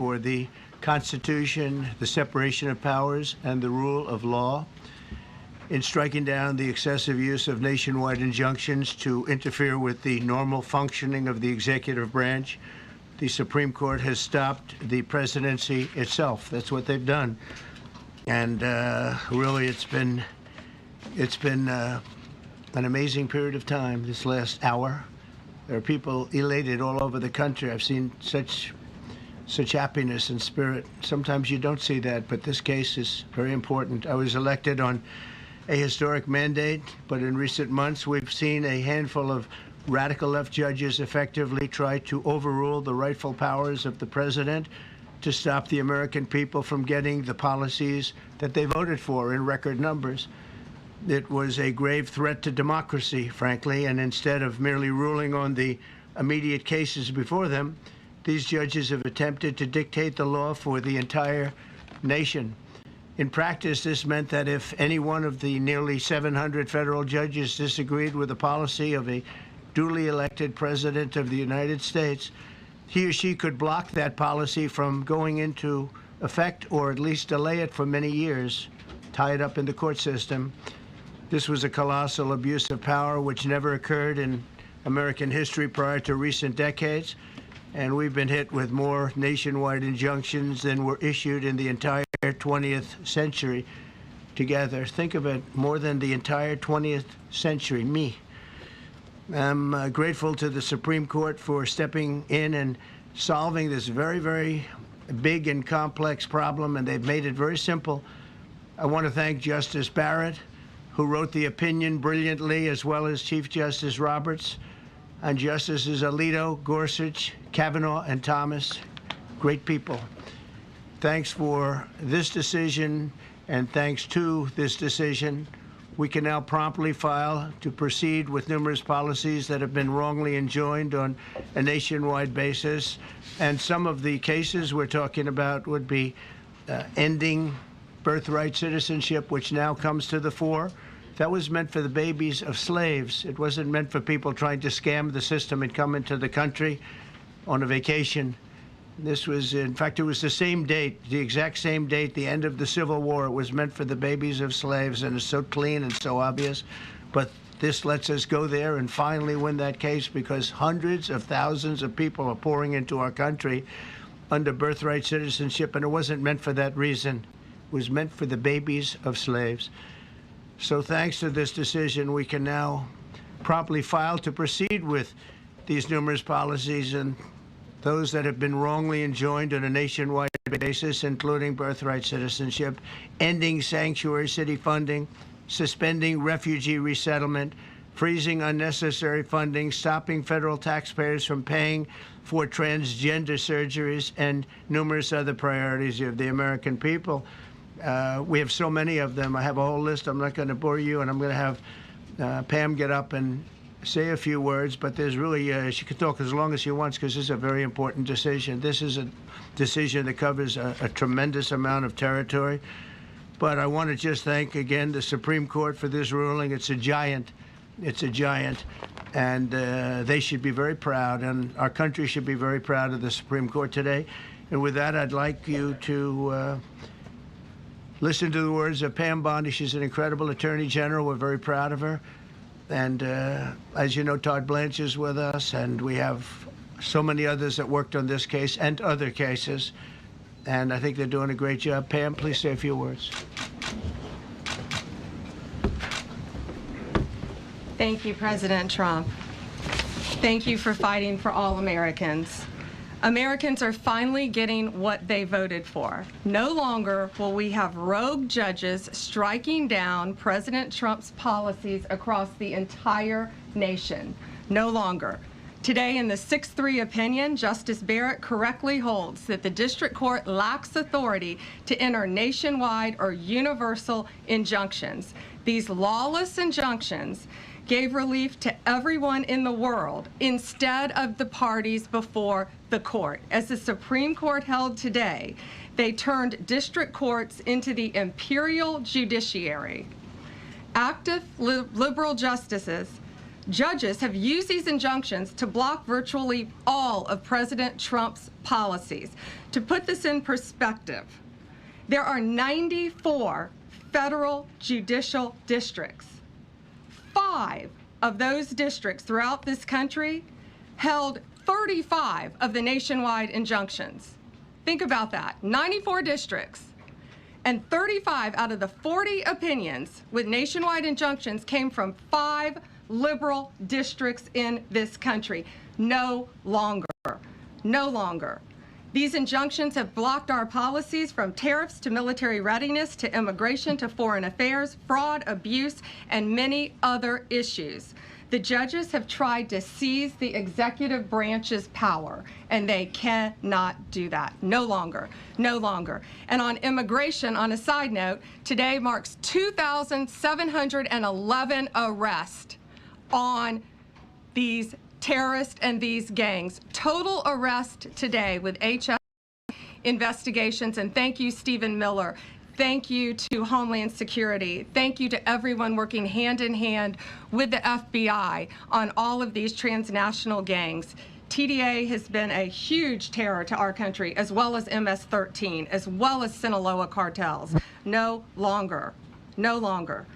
for the Constitution, the separation of powers, and the rule of law, in striking down the excessive use of nationwide injunctions to interfere with the normal functioning of the executive branch. The Supreme Court has stopped the presidency itself. That's what they've done. And really, it's been an amazing period of time this last hour. There are people elated all over the country. I've seen such happiness and spirit. Sometimes you don't see that, but this case is very important. I was elected on a historic mandate, but in recent months we've seen a handful of radical left judges effectively try to overrule the rightful powers of the president to stop the American people from getting the policies that they voted for in record numbers. It was a grave threat to democracy, frankly, and instead of merely ruling on the immediate cases before them, these judges have attempted to dictate the law for the entire nation. In practice, this meant that if any one of the nearly 700 federal judges disagreed with the policy of a duly elected president of the United States, he or she could block that policy from going into effect, or at least delay it for many years, tie it up in the court system. This was a colossal abuse of power which never occurred in American history prior to recent decades, and we've been hit with more nationwide injunctions than were issued in the entire 20th century together. Think of it, more than the entire 20th century, me. I'm grateful to the Supreme Court for stepping in and solving this very, very big and complex problem, and they've made it very simple. I want to thank Justice Barrett, who wrote the opinion brilliantly, as well as Chief Justice Roberts, and Justices Alito, Gorsuch, Kavanaugh, and Thomas. Great people. Thanks for this decision, and thanks to this decision, we can now promptly file to proceed with numerous policies that have been wrongly enjoined on a nationwide basis. And some of the cases we're talking about would be ending birthright citizenship, which now comes to the fore. That was meant for the babies of slaves. It wasn't meant for people trying to scam the system and come into the country on a vacation. This was, in fact, it was the same date, the exact same date, the end of the Civil War. It was meant for the babies of slaves, and it's so clean and so obvious. But this lets us go there and finally win that case, because hundreds of thousands of people are pouring into our country under birthright citizenship, and it wasn't meant for that reason. It was meant for the babies of slaves. So thanks to this decision, we can now promptly file to proceed with these numerous policies, and those that have been wrongly enjoined on a nationwide basis, including birthright citizenship, ending sanctuary city funding, suspending refugee resettlement, freezing unnecessary funding, stopping federal taxpayers from paying for transgender surgeries, and numerous other priorities of the American people. We have so many of them. I have a whole list. I'm not going to bore you, and I'm going to have Pam get up and say a few words, but there's really, she could talk as long as she wants, because this is a very important decision. This is a decision that covers a tremendous amount of territory. But I want to just thank again the Supreme Court for this ruling. It's a giant. It's a giant. And they should be very proud, and our country should be very proud of the Supreme Court today. And with that, I'd like you to listen to the words of Pam Bondi. She's an incredible Attorney General. We're very proud of her. And as you know, Todd Blanche is with us, and we have so many others that worked on this case and other cases. And I think they're doing a great job. Pam, please say a few words. Thank you, President Trump. Thank you for fighting for all Americans. Americans are finally getting what they voted for. No longer will we have rogue judges striking down President Trump's policies across the entire nation. No longer. Today, in the 6-3 opinion, Justice Barrett correctly holds that the district court lacks authority to enter nationwide or universal injunctions. These lawless injunctions gave relief to everyone in the world instead of the parties before the court. As the Supreme Court held today, they turned district courts into the imperial judiciary. Active liberal justices Judges have used these injunctions to block virtually all of President Trump's policies. To put this in perspective, there are 94 federal judicial districts. 5 of those districts throughout this country held 35 of the nationwide injunctions. Think about that, 94 districts. And 35 out of the 40 opinions with nationwide injunctions came from 5 liberal districts in this country. No longer. No longer. These injunctions have blocked our policies from tariffs to military readiness to immigration to foreign affairs, fraud, abuse, and many other issues. The judges have tried to seize the executive branch's power, and they cannot do that. No longer. No longer. And on immigration, on a side note, today marks 2,711 arrests on these terrorists and these gangs. Total arrest today with HS investigations. And thank you, Stephen Miller. Thank you to Homeland Security. Thank you to everyone working hand in hand with the FBI on all of these transnational gangs. TDA has been a huge terror to our country, as well as MS-13, as well as Sinaloa cartels. No longer. No longer.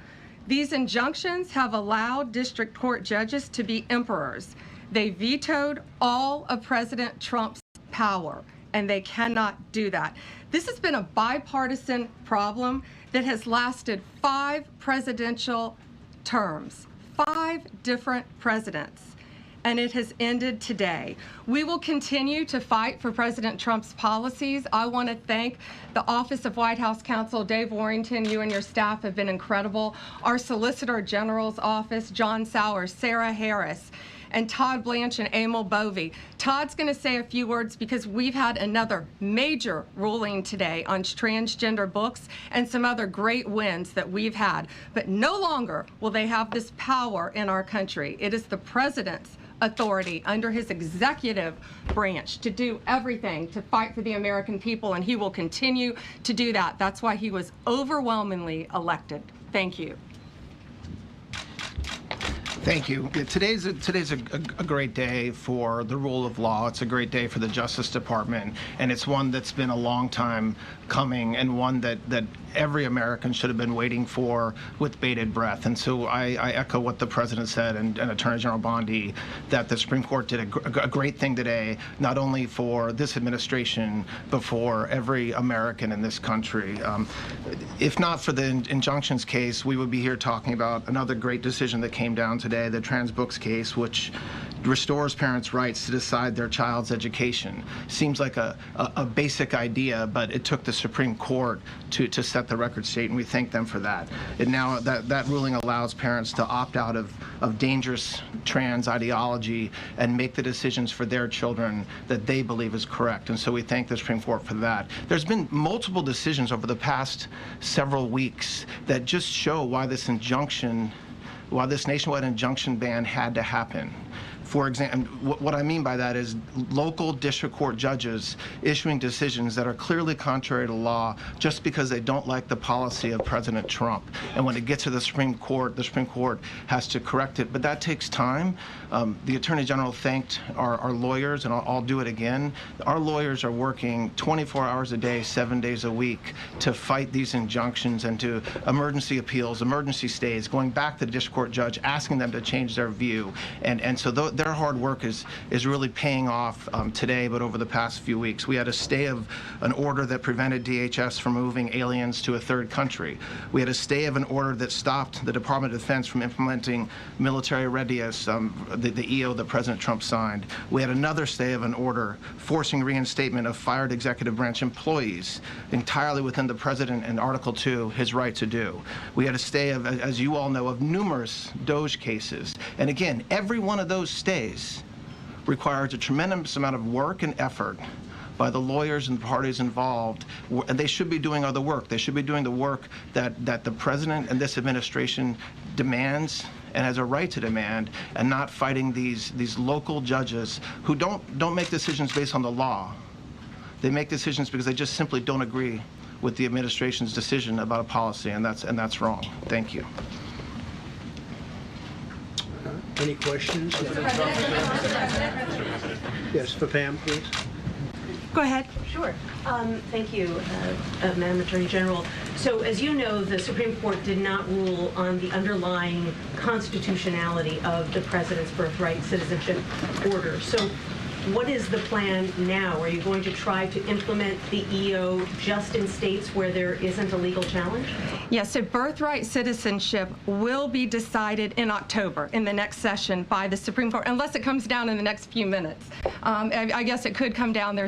These injunctions have allowed district court judges to be emperors. They vetoed all of President Trump's power, and they cannot do that. This has been a bipartisan problem that has lasted 5 presidential terms, 5 different presidents, and it has ended today. We will continue to fight for President Trump's policies. I want to thank the Office of White House Counsel, Dave Warrington. You and your staff have been incredible. Our Solicitor General's office, John Sowers, Sarah Harris, and Todd Blanche and Emil Bovey. Todd's going to say a few words because we've had another major ruling today on transgender books and some other great wins that we've had. But no longer will they have this power in our country. It is the president's authority under his executive branch to do everything to fight for the American people, and he will continue to do that. That's why he was overwhelmingly elected. Thank you. Thank you. Today's a great day for the rule of law. It's a great day for the Justice Department, and it's one that's been a long time coming, and one that every American should have been waiting for with bated breath. And so I echo what the President said and Attorney General Bondi, that the Supreme Court did a great thing today, not only for this administration, but for every American in this country. If not for the injunctions case, we would be here talking about another great decision that came down today, the trans books case, which restores parents' rights to decide their child's education. Seems like a basic idea, but it took the Supreme Court to set the record straight, and we thank them for that. And now that ruling allows parents to opt out of dangerous trans ideology and make the decisions for their children that they believe is correct. And so we thank the Supreme Court for that. There's been multiple decisions over the past several weeks that just show why this nationwide injunction ban had to happen. For example, what I mean by that is local district court judges issuing decisions that are clearly contrary to law just because they don't like the policy of President Trump. And when it gets to the Supreme Court has to correct it. But that takes time. The Attorney General thanked our lawyers, and I'll do it again. Our lawyers are working 24 hours a day, 7 days a week to fight these injunctions and to emergency appeals, emergency stays, going back to the district court judge, asking them to change their view. And so their hard work is really paying off today, but over the past few weeks. We had a stay of an order that prevented DHS from moving aliens to a third country. We had a stay of an order that stopped the Department of Defense from implementing military readiness, the EO that President Trump signed. We had another stay of an order forcing reinstatement of fired executive branch employees entirely within the President and Article 2, his right to do. We had a stay of, as you all know, of numerous DOJ cases. And again, every one of those stays requires a tremendous amount of work and effort by the lawyers and the parties involved, and they should be doing other work. They should be doing the work that the President and this administration demands and has a right to demand, and not fighting these local judges who don't make decisions based on the law. They make decisions because they just simply don't agree with the administration's decision about a policy, and that's wrong. Thank you. Any questions? Yes, for Pam, please. Go ahead. Sure. Thank you, Madam Attorney General. So as you know, the Supreme Court did not rule on the underlying constitutionality of the President's birthright citizenship order. So what is the plan now? Are you going to try to implement the EO just in states where there isn't a legal challenge? Yes, so birthright citizenship will be decided in October in the next session by the Supreme Court, unless it comes down in the next few minutes. I guess it could come down.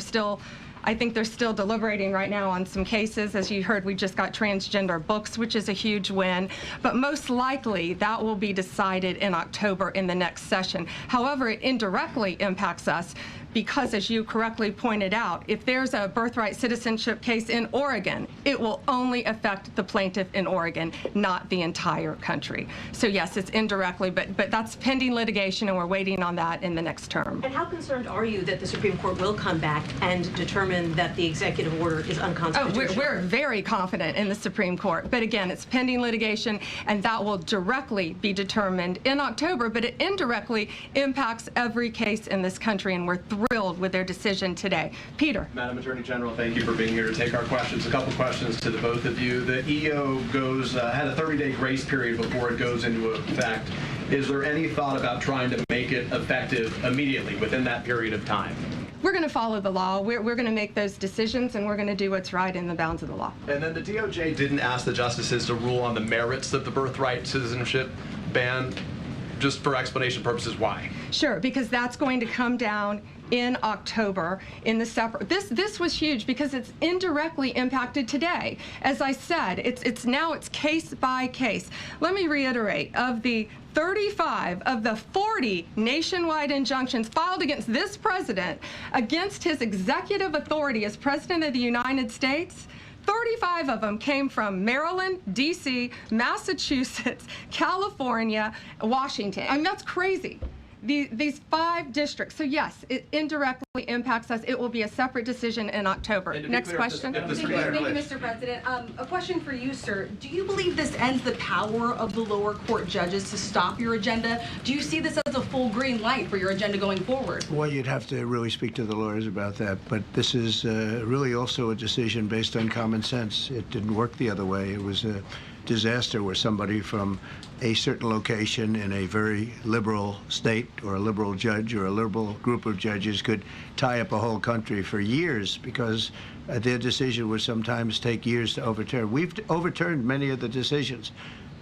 I think they're still deliberating right now on some cases. As you heard, we just got transgender books, which is a huge win. But most likely, that will be decided in October in the next session. However, it indirectly impacts us because, as you correctly pointed out, if there's a birthright citizenship case in Oregon, it will only affect the plaintiff in Oregon, not the entire country. So yes, it's indirectly, but that's pending litigation, and we're waiting on that in the next term. And how concerned are you that the Supreme Court will come back and determine that the executive order is unconstitutional? We're very confident in the Supreme Court. But again, it's pending litigation, and that will directly be determined in October, but it indirectly impacts every case in this country, and we're thrilled with their decision today. Peter. Madam Attorney General, thank you for being here to take our questions. A couple questions to the both of you. The EO had a 30-day grace period before it goes into effect. Is there any thought about trying to make it effective immediately within that period of time? We're going to follow the law. We're going to make those decisions, and we're going to do what's right in the bounds of the law. And then the DOJ didn't ask the justices to rule on the merits of the birthright citizenship ban. Just for explanation purposes, why? Sure, because that's going to come down in October in the separate. This was huge because it's indirectly impacted today. As I said, it's case by case. Let me reiterate, of the 35 of the 40 nationwide injunctions filed against this president, against his executive authority as President of the United States, 35 of them came from Maryland, D.C., Massachusetts, California, Washington. I mean, that's crazy. These 5 districts. So yes, it indirectly impacts us. It will be a separate decision in October. Next question. Thank you, Mr. President. A question for you, sir. Do you believe this ends the power of the lower court judges to stop your agenda? Do you see this as a full green light for your agenda going forward? Well, you'd have to really speak to the lawyers about that. But this is really also a decision based on common sense. It didn't work the other way. It was a disaster where somebody from a certain location in a very liberal state or a liberal judge or a liberal group of judges could tie up a whole country for years because their decision would sometimes take years to overturn. We've overturned many of the decisions,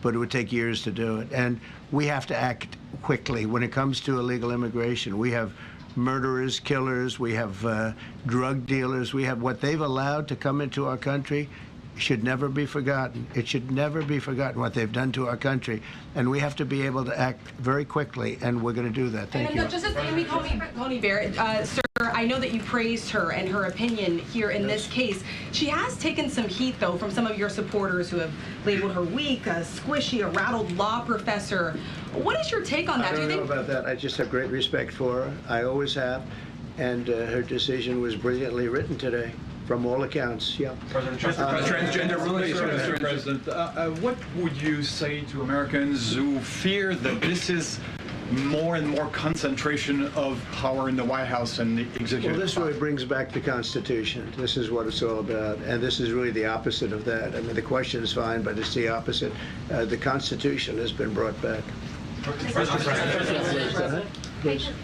but it would take years to do it. And we have to act quickly when it comes to illegal immigration. We have murderers, killers, we have drug dealers, we have what they've allowed to come into our country. Should never be forgotten. It should never be forgotten what they've done to our country, and we have to be able to act very quickly, and we're going to do that. Thank you. Just as Amy Coney Barrett, sir, I know that you praised her and her opinion here in this case. She has taken some heat, though, from some of your supporters who have labeled her weak, a squishy, a rattled law professor. What is your take on that? I don't know about that. I just have great respect for her. I always have, and her decision was brilliantly written today. From all accounts, yeah. President Trump, transgender relations. Mr. President, what would you say to Americans who fear that this is more and more concentration of power in the White House and the executive? Well, this really brings back the Constitution. This is what it's all about, and this is really the opposite of that. I mean, the question is fine, but it's the opposite. The Constitution has been brought back.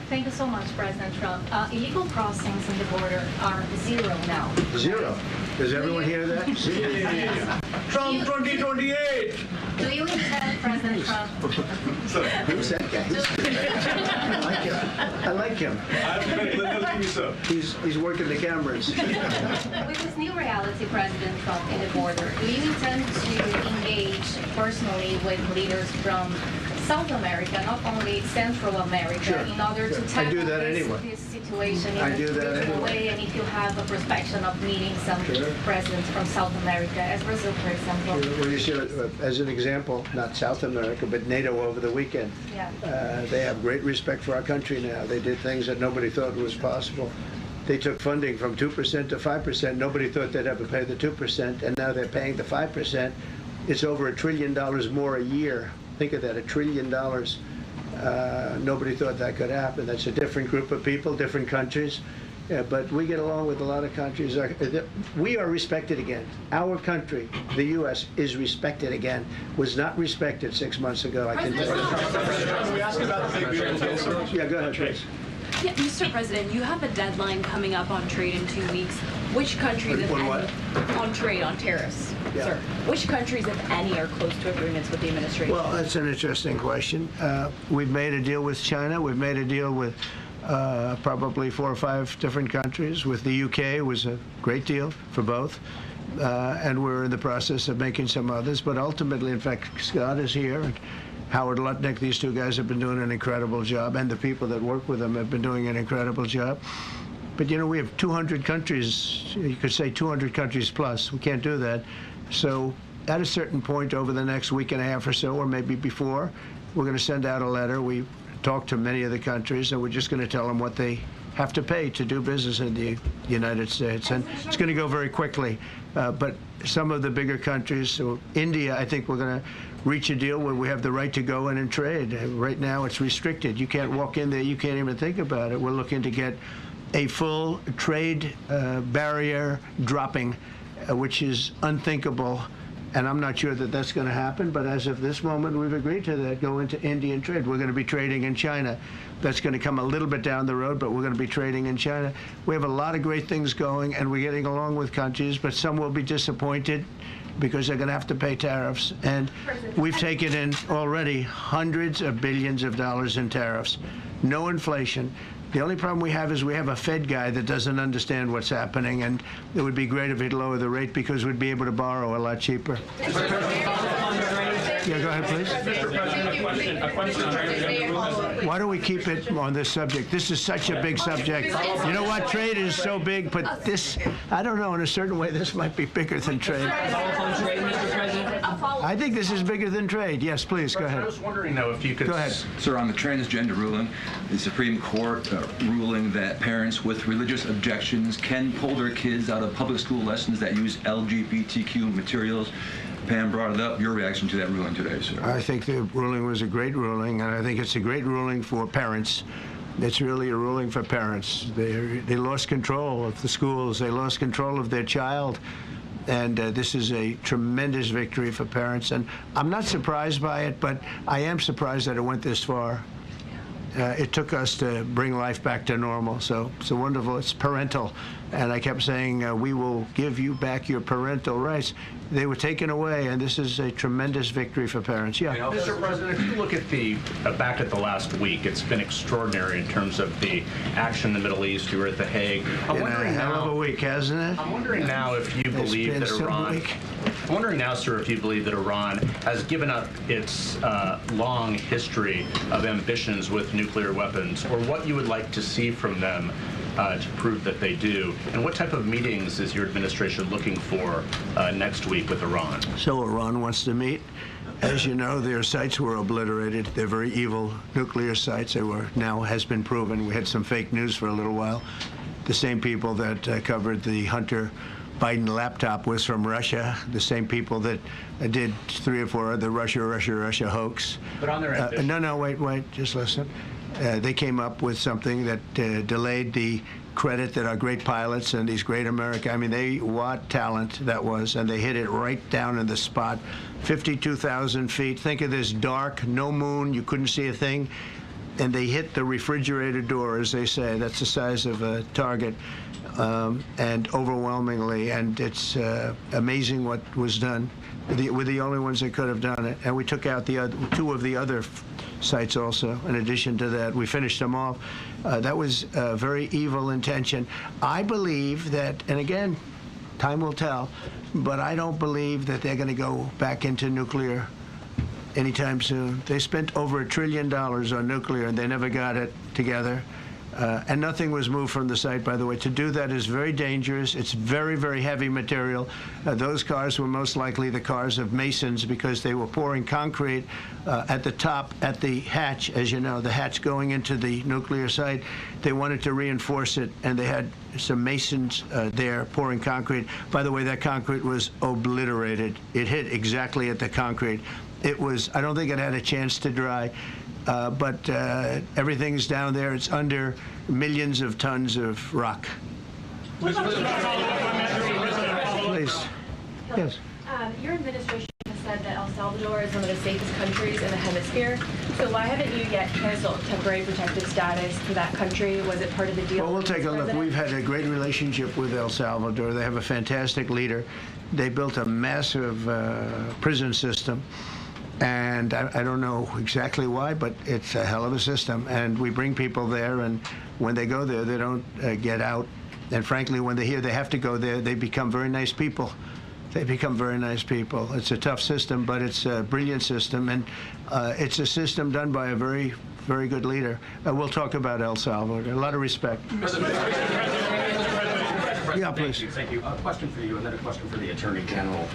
Thank you so much, President Trump. Illegal crossings on the border are 0 now. 0. Does everyone hear that? Trump 2028! Do you intend, President Trump? Who's that guy? I like him. He's working the cameras. With this new reality, President Trump, in the border, do you intend to engage personally with leaders from South America, not only Central America, sure, in order to tackle this situation in a different way, and if you have a perspective of meeting some presidents from South America, as Brazil, for example? Well, you see, as an example, not South America, but NATO over the weekend. Yeah. They have great respect for our country now. They did things that nobody thought was possible. They took funding from 2% to 5%. Nobody thought they'd ever pay the 2%, and now they're paying the 5%. It's over $1 trillion more a year. Think of that, $1 trillion. Nobody thought that could happen. That's a different group of people, different countries. But we get along with a lot of countries. We are respected again. Our country, the U.S., is respected again. Was not respected 6 months ago. I can tell you. Can we ask about the big beautiful bill? Yeah, go ahead, please. Yeah, Mr. President, you have a deadline coming up on trade in 2 weeks. Which countries, if On what? any, on trade, on tariffs, Yeah. sir? Which countries, if any, are close to agreements with the administration? Well, that's an interesting question. We've made a deal with China. We've made a deal with probably 4 or 5 different countries. With the UK, it was a great deal for both. And we're in the process of making some others. But ultimately, in fact, Scott is here. And Howard Lutnick, these 2 guys have been doing an incredible job. And the people that work with them have been doing an incredible job. But, you know, we have 200 countries. You could say 200 countries plus. We can't do that. So at a certain point over the next week and a half or so, or maybe before, we're going to send out a letter. We talked to many of the countries, and we're just going to tell them what they have to pay to do business in the United States. And it's going to go very quickly. But some of the bigger countries, so India, I think we're going to reach a deal where we have the right to go in and trade. Right now, it's restricted. You can't walk in there. You can't even think about it. We're looking to get a full trade barrier dropping, which is unthinkable. And I'm not sure that that's going to happen, but as of this moment, we've agreed to that, go into Indian trade. We're going to be trading in China. That's going to come a little bit down the road, but we're going to be trading in China. We have a lot of great things going, and we're getting along with countries, but some will be disappointed because they're going to have to pay tariffs. And we've taken in already hundreds of billions of dollars in tariffs. No inflation. The only problem we have is we have a Fed guy that doesn't understand what's happening, and it would be great if he'd lower the rate because we'd be able to borrow a lot cheaper. Yeah, go ahead, please. A question. Why don't we keep it on this subject? This is such a big subject. You know what? Trade is so big, but this, I don't know, in a certain way, this might be bigger than trade. I think this is bigger than trade. Yes, please, go ahead. I was wondering, though, if you could... Go ahead. Sir, on the transgender ruling, the Supreme Court ruling that parents with religious objections can pull their kids out of public school lessons that use LGBTQ materials. Pam brought it up. Your reaction to that ruling today, sir? I think the ruling was a great ruling, and I think it's a great ruling for parents. It's really a ruling for parents. They lost control of the schools. They lost control of their child. And this is a tremendous victory for parents. And I'm not surprised by it, but I am surprised that it went this far. It took us to bring life back to normal. So it's wonderful. It's parental. And I kept saying, we will give you back your parental rights. They were taken away, and this is a tremendous victory for parents. Yeah. Mr. President, if you look at the back at the last week, it's been extraordinary in terms of the action in the Middle East. You were at The Hague. I'm wondering hell now, of a week, hasn't it? I'm wondering now if you believe that Iran. I'm wondering now, sir, if you believe that Iran has given up its long history of ambitions with nuclear weapons, or what you would like to see from them to prove that they do, and what type of meetings is your administration looking for next week with Iran? So Iran wants to meet. As you know, their sites were obliterated. They're very evil nuclear sites. They were, now has been proven. We had some fake news for a little while. The same people that covered the Hunter Biden laptop was from Russia. The same people that did 3 or 4 other Russia hoax. But on their ambition. No, wait, just listen. They came up with something that delayed the credit that our great pilots and these great what talent that was, and they hit it right down in the spot. 52,000 feet. Think of this dark, no moon, you couldn't see a thing, and they hit the refrigerator door, as they say. That's the size of a target, and overwhelmingly, and it's amazing what was done. We're the only ones that could have done it, and we took out the 2 of the other sites also. In addition to that, we finished them off. That was a very evil intention. I believe that, and again, time will tell, but I don't believe that they're going to go back into nuclear anytime soon. They spent over $1 trillion on nuclear, and they never got it together. And nothing was moved from the site, by the way. To do that is very dangerous. It's very, very heavy material. Those cars were most likely the cars of masons because they were pouring concrete at the top, at the hatch, as you know, the hatch going into the nuclear site. They wanted to reinforce it, and they had some masons there pouring concrete. By the way, that concrete was obliterated. It hit exactly at the concrete. It was, I don't think it had a chance to dry. but everything's down there. It's under millions of tons of rock. Please. Yes. Your administration has said that El Salvador is one of the safest countries in the hemisphere. So why haven't you yet canceled temporary protective status for that country? Was it part of the deal? Well, we'll take a look. President? We've had a great relationship with El Salvador. They have a fantastic leader. They built a massive prison system. And I don't know exactly why, but it's a hell of a system. And we bring people there, and when they go there, they don't get out. And frankly, when they hear they have to go there, they become very nice people. They become very nice people. It's a tough system, but it's a brilliant system, and it's a system done by a very, very good leader. We'll talk about El Salvador. A lot of respect. Yeah, please. Thank you. A question for you, and then a question for the Attorney General.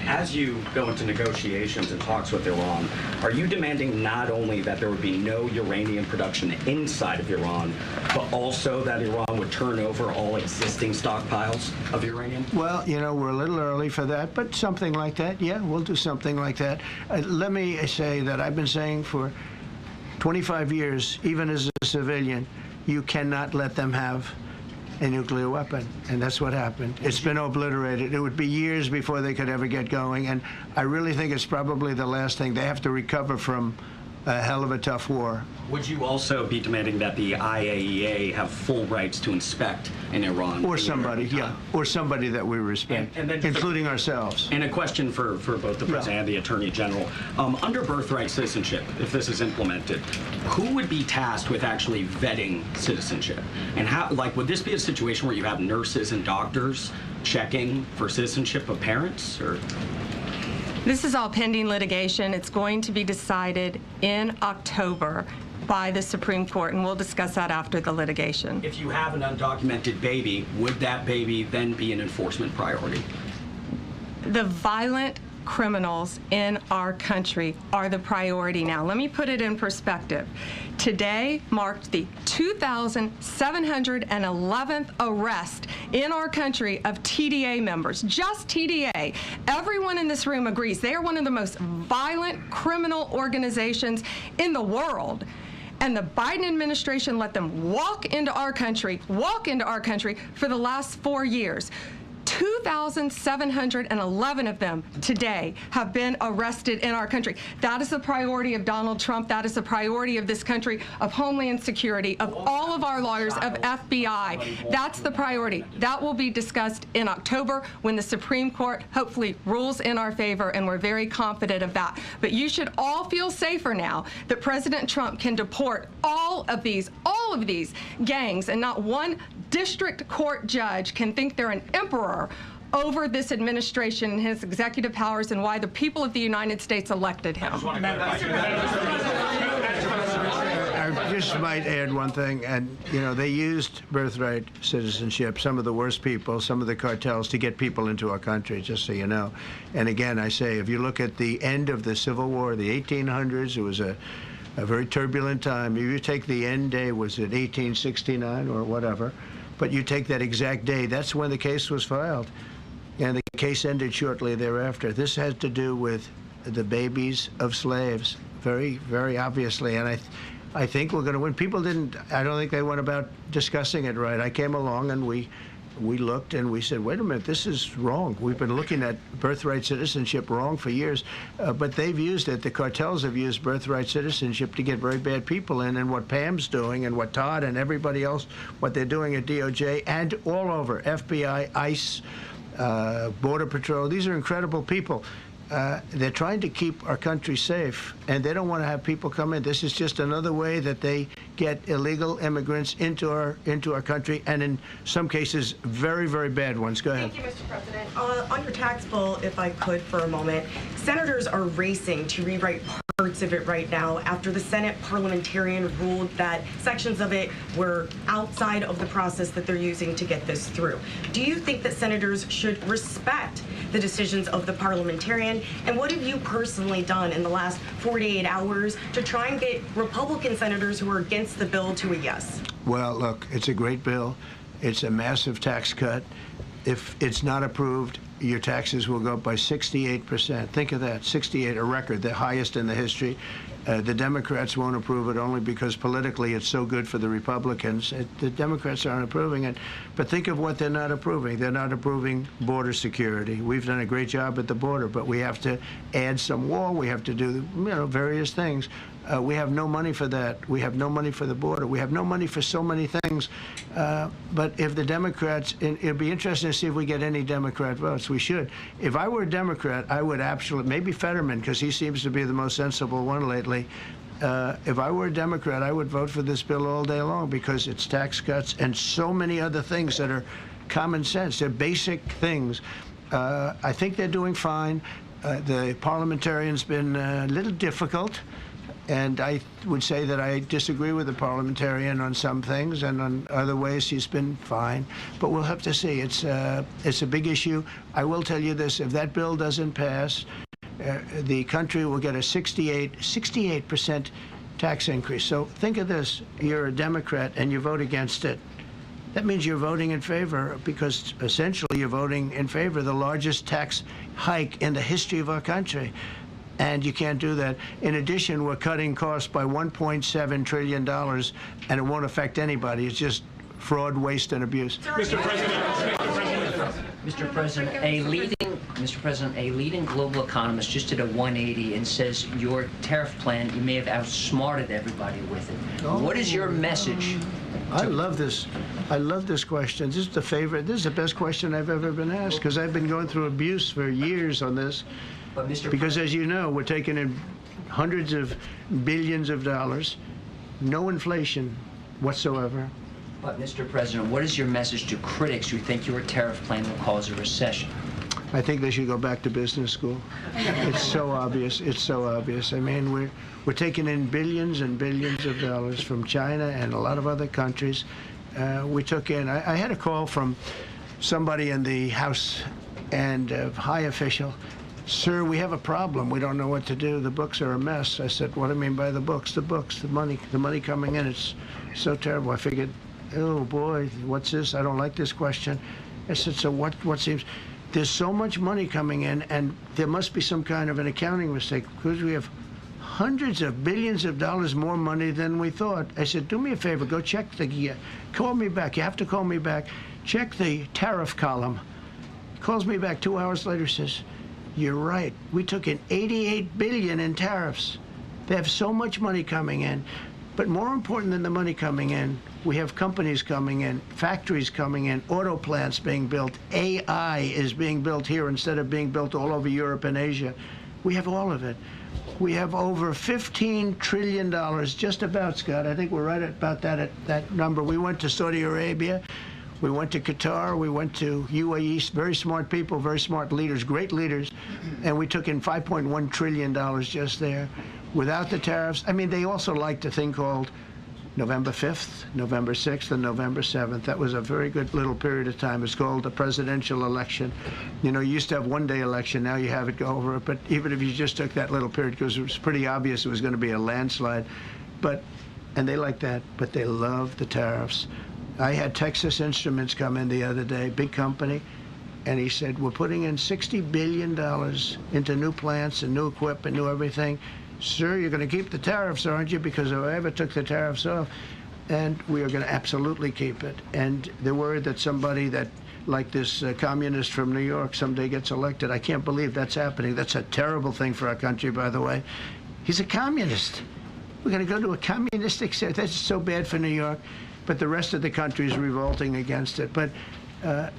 As you go into negotiations and talks with Iran, are you demanding not only that there would be no uranium production inside of Iran, but also that Iran would turn over all existing stockpiles of uranium? Well, you know, we're a little early for that, but something like that, yeah, we'll do something like that. Let me say that I've been saying for 25 years, even as a civilian, you cannot let them have a nuclear weapon, and that's what happened. It's been obliterated. It would be years before they could ever get going, and I really think it's probably the last thing. They have to recover from a hell of a tough war. Would you also be demanding that the IAEA have full rights to inspect in Iran? Or somebody, yeah, or somebody that we respect, and then including ourselves. And a question for both the President and the Attorney General. Under birthright citizenship, if this is implemented, who would be tasked with actually vetting citizenship? And how, like, would this be a situation where you have nurses and doctors checking for citizenship of parents, or? This is all pending litigation. It's going to be decided in October by the Supreme Court, and we'll discuss that after the litigation. If you have an undocumented baby, would that baby then be an enforcement priority? The violent criminals in our country are the priority now. Let me put it in perspective. Today marked the 2,711th arrest in our country of TDA members, just TDA. Everyone in this room agrees they are one of the most violent criminal organizations in the world. And the Biden administration let them walk into our country for the last 4 years. 2,711 of them today have been arrested in our country. That is the priority of Donald Trump. That is the priority of this country, of Homeland Security, of all of our lawyers, of FBI. That's the priority. That will be discussed in October when the Supreme Court hopefully rules in our favor, and we're very confident of that. But you should all feel safer now that President Trump can deport all of these gangs, and not one district court judge can think they're an emperor over this administration and his executive powers, and why the people of the United States elected him. I just might add one thing, and you know, they used birthright citizenship, some of the worst people, some of the cartels, to get people into our country, just so you know. And again, I say, if you look at the end of the Civil War, the 1800s, it was a very turbulent time. If you take the end day, was it 1869 or whatever, but you take that exact day, that's when the case was filed. And the case ended shortly thereafter. This has to do with the babies of slaves, very, very obviously. And I think we're going to win. People didn't, I don't think they went about discussing it right. I came along and we looked and we said, wait a minute, this is wrong. We've been looking at birthright citizenship wrong for years, but they've used it. The cartels have used birthright citizenship to get very bad people in, and what Pam's doing and what Todd and everybody else, what they're doing at DOJ and all over, FBI, ICE, Border Patrol, these are incredible people. They're trying to keep our country safe, and they don't want to have people come in. This is just another way that they get illegal immigrants into our country, and in some cases, very, very bad ones. Go ahead. Thank you, Mr. President. On your tax bill, if I could for a moment, senators are racing to rewrite parts of it right now after the Senate parliamentarian ruled that sections of it were outside of the process that they're using to get this through. Do you think that senators should respect the decisions of the parliamentarian? And what have you personally done in the last 48 hours to try and get Republican senators who are against the bill to a yes? Well, look, it's a great bill. It's a massive tax cut. If it's not approved, your taxes will go up by 68%. Think of that, 68, a record, the highest in the history. The Democrats won't approve it only because politically it's so good for the Republicans. The Democrats aren't approving it. But think of what they're not approving. They're not approving border security. We've done a great job at the border, but we have to add some wall. We have to do, various things. We have no money for that. We have no money for the border. We have no money for so many things. But if the Democrats, it'd be interesting to see if we get any Democrat votes. We should. If I were a Democrat, I would absolutely, maybe Fetterman, because he seems to be the most sensible one lately. If I were a Democrat, I would vote for this bill all day long because it's tax cuts and so many other things that are common sense. They're basic things. I think they're doing fine. The parliamentarian's been a little difficult. And I would say that I disagree with the parliamentarian on some things, and on other ways he's been fine. But we'll have to see. It's a big issue. I will tell you this: if that bill doesn't pass, the country will get a 68% tax increase. So think of this: you're a Democrat and you vote against it. That means you're voting in favor, because essentially you're voting in favor of the largest tax hike in the history of our country. And you can't do that. In addition, we're cutting costs by $1.7 trillion, and it won't affect anybody. It's just fraud, waste, and abuse. Mr. President, a leading global economist just did a 180 and says your tariff plan, you may have outsmarted everybody with it. What is your message? I love this. I love this question. This is the favorite. This is the best question I've ever been asked, because I've been going through abuse for years on this. Because, as you know, we're taking in hundreds of billions of dollars, no inflation whatsoever. But, Mr. President, what is your message to critics who think your tariff plan will cause a recession? I think they should go back to business school. It's so obvious. It's so obvious. I mean, we're taking in billions and billions of dollars from China and a lot of other countries. We took in, I had a call from somebody in the House and a high official. Sir, we have a problem. We don't know what to do. The books are a mess. I said, what do you mean by the books? The books, the money coming in. It's so terrible. I figured, oh boy, what's this? I don't like this question. I said, so what seems? There's so much money coming in, and there must be some kind of an accounting mistake, because we have hundreds of billions of dollars more money than we thought. I said, do me a favor, go check call me back. You have to call me back. Check the tariff column. He calls me back 2 hours later, says, you're right. We took in $88 billion in tariffs. They have so much money coming in. But more important than the money coming in, we have companies coming in, factories coming in, auto plants being built. AI is being built here instead of being built all over Europe and Asia. We have all of it. We have over $15 trillion, just about, Scott. I think we're right about that number. We went to Saudi Arabia. We went to Qatar, we went to UAE, very smart people, very smart leaders, great leaders, and we took in $5.1 trillion just there without the tariffs. I mean, they also liked a thing called November 5th, November 6th, and November 7th. That was a very good little period of time. It's called the presidential election. You know, you used to have one-day election, now you have it go over it, but even if you just took that little period, because it was pretty obvious it was going to be a landslide, and they like that, but they love the tariffs. I had Texas Instruments come in the other day, big company, and he said, we're putting in $60 billion into new plants and new equipment, new everything. Sir, you're going to keep the tariffs, aren't you? Because if I ever took the tariffs off, and we are going to absolutely keep it. And they're worried that somebody that, like this communist from New York, someday gets elected. I can't believe that's happening. That's a terrible thing for our country, by the way. He's a communist. We're going to go to a communistic state. That's so bad for New York. But the rest of the country is revolting against it. But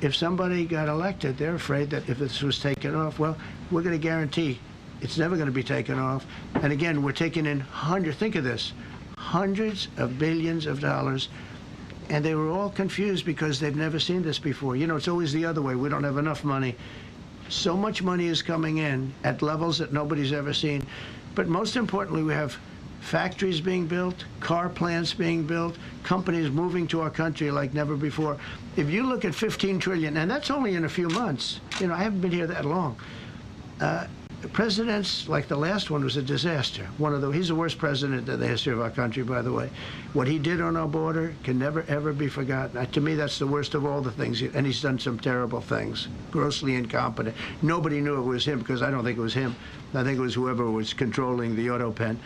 if somebody got elected, they're afraid that if this was taken off, well, we're going to guarantee it's never going to be taken off. And again, we're taking in think of this, hundreds of billions of dollars. And they were all confused because they've never seen this before. You know, it's always the other way. We don't have enough money. So much money is coming in at levels that nobody's ever seen. But most importantly, we have factories being built, car plants being built, companies moving to our country like never before. If you look at $15 trillion, and that's only in a few months. You know, I haven't been here that long. presidents like the last one was a disaster. He's the worst president in the history of our country, by the way. What he did on our border can never, ever be forgotten. To me, that's the worst of all the things. And he's done some terrible things, grossly incompetent. Nobody knew it was him, because I don't think it was him. I think it was whoever was controlling the auto pen.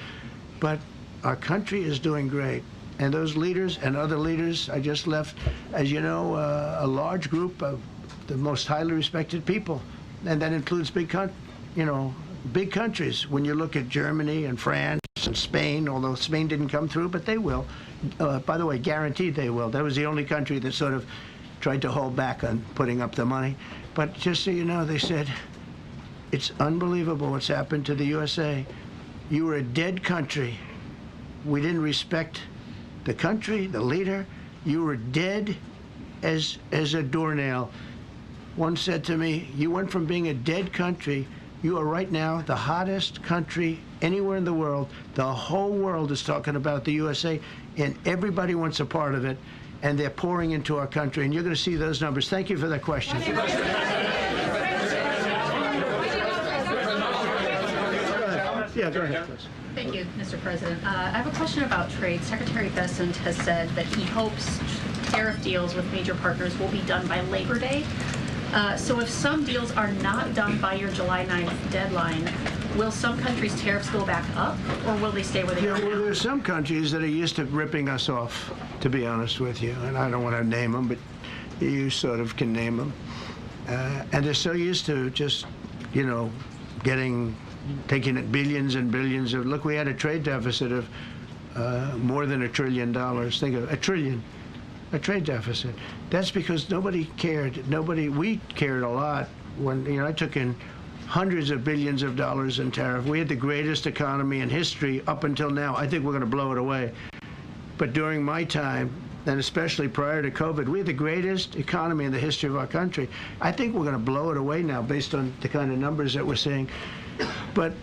But our country is doing great. And those leaders and other leaders, I just left, as you know, a large group of the most highly respected people. And that includes big countries. When you look at Germany and France and Spain, although Spain didn't come through, but they will. By the way, guaranteed they will. That was the only country that sort of tried to hold back on putting up the money. But just so you know, they said, it's unbelievable what's happened to the USA. You were a dead country. We didn't respect the country, the leader. You were dead as a doornail. One said to me, you went from being a dead country, you are right now the hottest country anywhere in the world. The whole world is talking about the USA, and everybody wants a part of it, and they're pouring into our country, and you're going to see those numbers. Thank you for that question. Yeah, go ahead, please. Thank you, Mr. President. I have a question about trade. Secretary Bessent has said that he hopes tariff deals with major partners will be done by Labor Day. So if some deals are not done by your July 9th deadline, will some countries' tariffs go back up, or will they stay where they are now? Well, there's some countries that are used to ripping us off, to be honest with you. And I don't want to name them, but you sort of can name them. And they're so used to just, taking it billions and billions of, look, we had a trade deficit of more than $1 trillion. Think of a trade deficit. That's because nobody cared. We cared a lot when, I took in hundreds of billions of dollars in tariff. We had the greatest economy in history up until now. I think we're going to blow it away. But during my time, and especially prior to COVID, we had the greatest economy in the history of our country. I think we're going to blow it away now based on the kind of numbers that we're seeing. But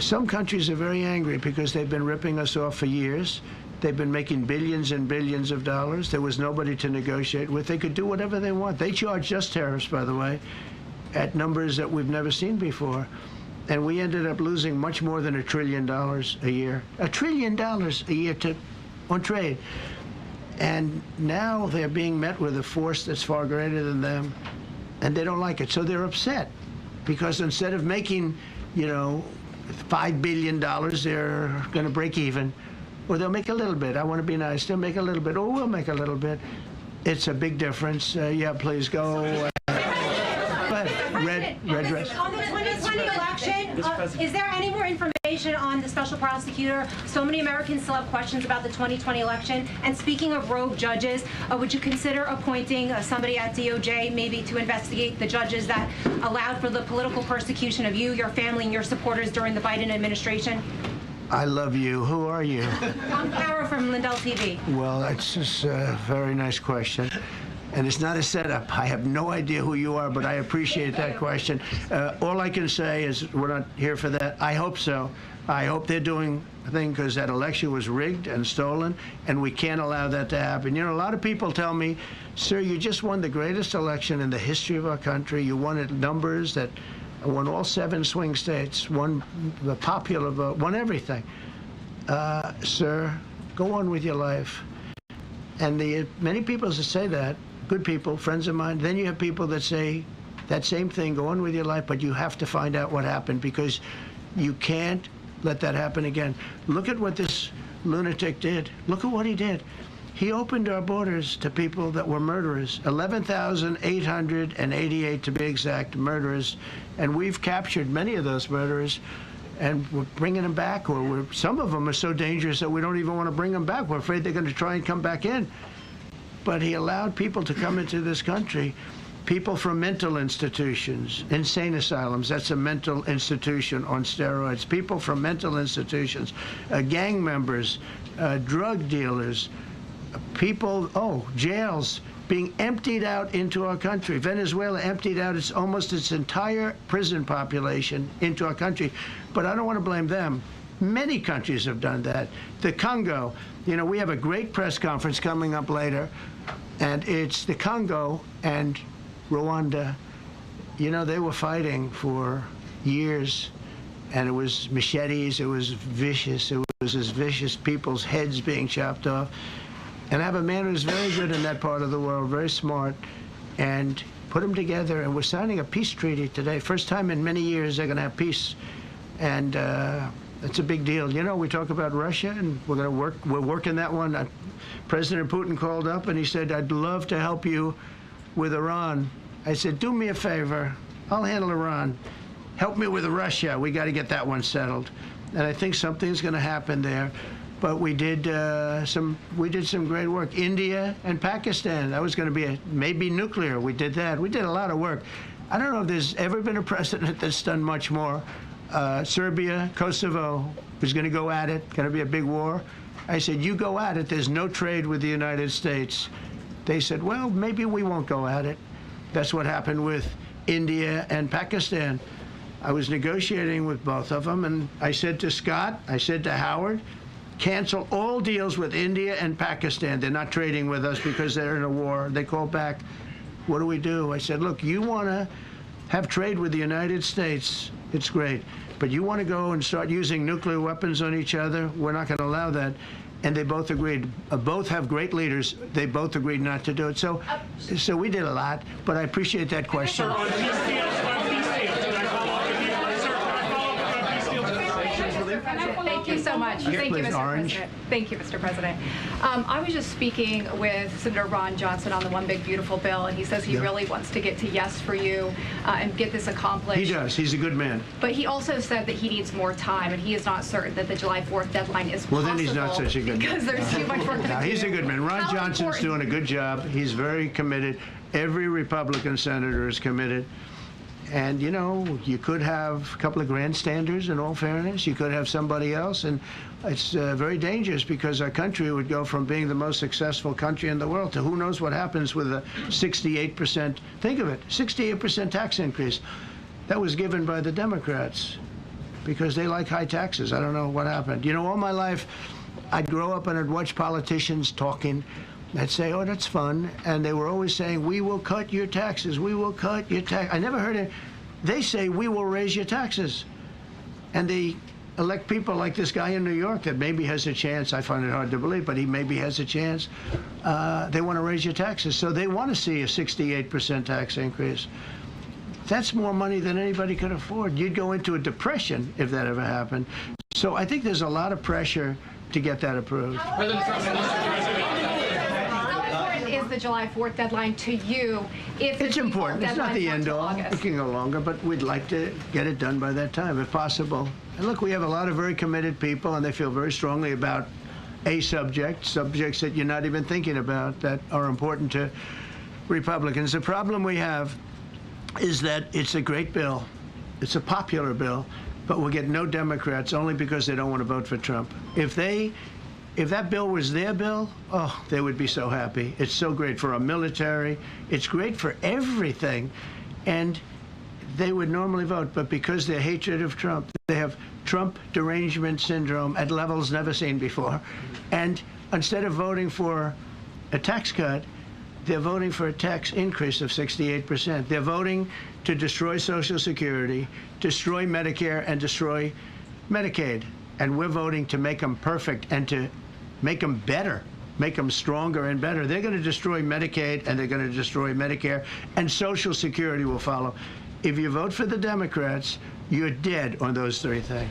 some countries are very angry because they've been ripping us off for years. They've been making billions and billions of dollars. There was nobody to negotiate with. They could do whatever they want. They charged us tariffs, by the way, at numbers that we've never seen before. And we ended up losing much more than $1 trillion a year. $1 trillion a year on trade. And now they're being met with a force that's far greater than them, and they don't like it. So they're upset because instead of making, $5 billion, they're going to break even. Or they'll make a little bit. I want to be nice. They'll make a little bit. Or we'll make a little bit. It's a big difference. Yeah, please go. Red dress. On the 2020 election, is there any more information on the special prosecutor? So many Americans still have questions about the 2020 election. And speaking of rogue judges, would you consider appointing somebody at DOJ maybe to investigate the judges that allowed for the political persecution of you, your family, and your supporters during the Biden administration? I love you. Who are you? I'm Kara from Lindell TV. Well, that's just a very nice question. And it's not a setup. I have no idea who you are, but I appreciate that question. All I can say is we're not here for that. I hope so. I hope they're doing a thing because that election was rigged and stolen, and we can't allow that to happen. A lot of people tell me, sir, you just won the greatest election in the history of our country. You won at numbers that won all 7 swing states, won the popular vote, won everything. Sir, go on with your life. And many people that say that, good people, friends of mine, then you have people that say that same thing, go on with your life, but you have to find out what happened because you can't let that happen again. Look at what this lunatic did. Look at what he did. He opened our borders to people that were murderers, 11,888 to be exact, murderers, and we've captured many of those murderers, and we're bringing them back, or some of them are so dangerous that we don't even want to bring them back. We're afraid they're going to try and come back in. But he allowed people to come into this country, people from mental institutions, insane asylums, that's a mental institution on steroids, people from mental institutions, gang members, drug dealers, people, jails being emptied out into our country. Venezuela emptied out almost its entire prison population into our country. But I don't want to blame them. Many countries have done that. The Congo, we have a great press conference coming up later, and it's the Congo and Rwanda. They were fighting for years and it was machetes, it was vicious, it was as vicious, people's heads being chopped off. And I have a man who's very good in that part of the world, very smart, and put them together, and we're signing a peace treaty today. First time in many years they're going to have peace, and it's a big deal. You know, we talk about Russia, and we're working that one. President Putin called up, and he said, I'd love to help you with Iran. I said, do me a favor. I'll handle Iran. Help me with Russia. We got to get that one settled. And I think something's going to happen there. But we did some great work. India and Pakistan. That was going to be maybe nuclear. We did that. We did a lot of work. I don't know if there's ever been a president that's done much more. Serbia, Kosovo was going to go at it. Going to be a big war. I said, you go at it. There's no trade with the United States. They said, well, maybe we won't go at it. That's what happened with India and Pakistan. I was negotiating with both of them, and I said to Scott, I said to Howard, cancel all deals with India and Pakistan. They're not trading with us because they're in a war. They called back, what do? I said, look, you want to have trade with the United States, it's great. But you want to go and start using nuclear weapons on each other? We're not going to allow that. And they both agreed. Both have great leaders. They both agreed not to do it. So we did a lot, but I appreciate that question. Thank you so much. Thank you, Mr. President. Thank you, Mr. President. I was just speaking with Senator Ron Johnson on the One Big Beautiful Bill, and he says he really wants to get to yes for you and get this accomplished. He does. He's a good man. But he also said that he needs more time, and he is not certain that the July 4th deadline is possible. Well, then he's not such a good man. Because there's too much work to do. He's a good man. Ron Johnson's doing a good job. He's very committed. Every Republican senator is committed. And, you know, you could have a couple of grandstanders, in all fairness. You could have somebody else. And it's very dangerous because our country would go from being the most successful country in the world to who knows what happens with a 68%. Think of it, 68% tax increase. That was given by the Democrats because they like high taxes. I don't know what happened. You know, all my life, I'd grow up and I'd watch politicians talking. I'd say, oh, that's fun. And they were always saying, we will cut your taxes. We will cut your tax. I never heard it. They say, we will raise your taxes. And they elect people like this guy in New York that maybe has a chance. I find it hard to believe, but he maybe has a chance. They want to raise your taxes. So they want to see a 68% tax increase. That's more money than anybody could afford. You'd go into a depression if that ever happened. So I think there's a lot of pressure to get that approved. Is the July 4th deadline to you? If it's important. It's not the end all. It can go longer, but we'd like to get it done by that time, if possible. And look, we have a lot of very committed people, and they feel very strongly about a subjects that you're not even thinking about that are important to Republicans. The problem we have is that it's a great bill. It's a popular bill, but we'll get no Democrats only because they don't want to vote for Trump. If that bill was their bill, oh, they would be so happy. It's so great for our military. It's great for everything. And they would normally vote, but because their hatred of Trump, they have Trump derangement syndrome at levels never seen before. And instead of voting for a tax cut, they're voting for a tax increase of 68%. They're voting to destroy Social Security, destroy Medicare, and destroy Medicaid. And we're voting to make them perfect and to make them better, make them stronger and better. They're going to destroy Medicaid, and they're going to destroy Medicare, and Social Security will follow. If you vote for the Democrats, you're dead on those three things.